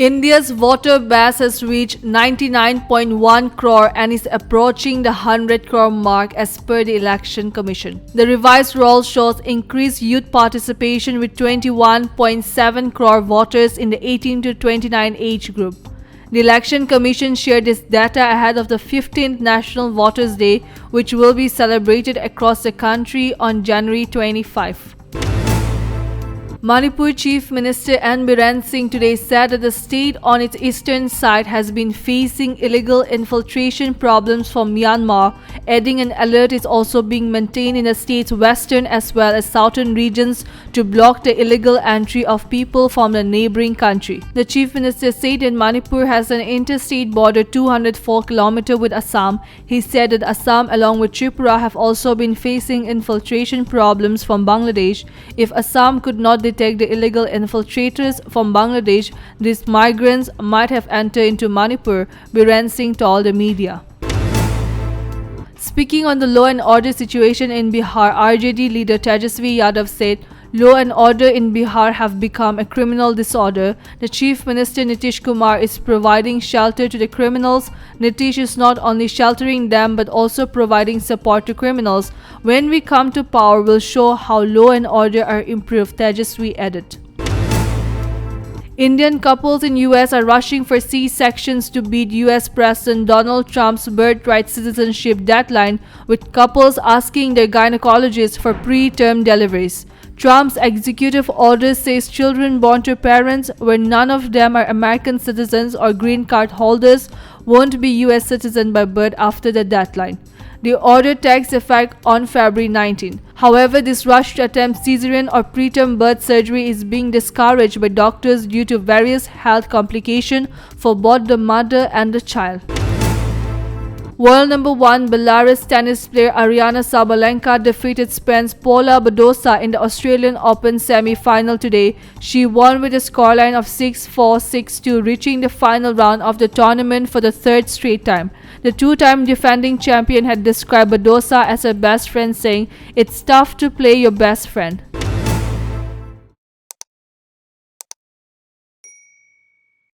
India's voter base has reached 99.1 crore and is approaching the 100 crore mark as per the Election Commission. The revised roll shows increased youth participation with 21.7 crore voters in the 18 to 29 age group. The Election Commission shared this data ahead of the 15th National Voters' Day, which will be celebrated across the country on January 25. Manipur Chief Minister N. Biren Singh today said that the state on its eastern side has been facing illegal infiltration problems from Myanmar, adding an alert is also being maintained in the state's western as well as southern regions to block the illegal entry of people from the neighboring country. The Chief Minister said that Manipur has an interstate border 204 km with Assam. He said that Assam along with Tripura have also been facing infiltration problems from Bangladesh. If Assam could not detect the illegal infiltrators from Bangladesh, these migrants might have entered into Manipur, Biren Singh told the media. Speaking on the law and order situation in Bihar, RJD leader Tejasvi Yadav said, "Law and order in Bihar have become a criminal disorder. The Chief Minister Nitish Kumar is providing shelter to the criminals. Nitish is not only sheltering them but also providing support to criminals. When we come to power, we'll show how law and order are improved," Tejasvi added. Indian couples in US are rushing for C-sections to beat US President Donald Trump's birthright citizenship deadline, with couples asking their gynecologists for preterm deliveries. Trump's executive order says children born to parents where none of them are American citizens or green card holders won't be US citizens by birth after the deadline. The order takes effect on February 19. However, this rush to attempt cesarean or preterm birth surgery is being discouraged by doctors due to various health complications for both the mother and the child. World number 1 Belarus tennis player Aryna Sabalenka defeated Spain's Paula Badosa in the Australian Open semi-final today. She won with a scoreline of 6-4, 6-2, reaching the final round of the tournament for the third straight time. The two-time defending champion had described Badosa as her best friend, saying, "It's tough to play your best friend."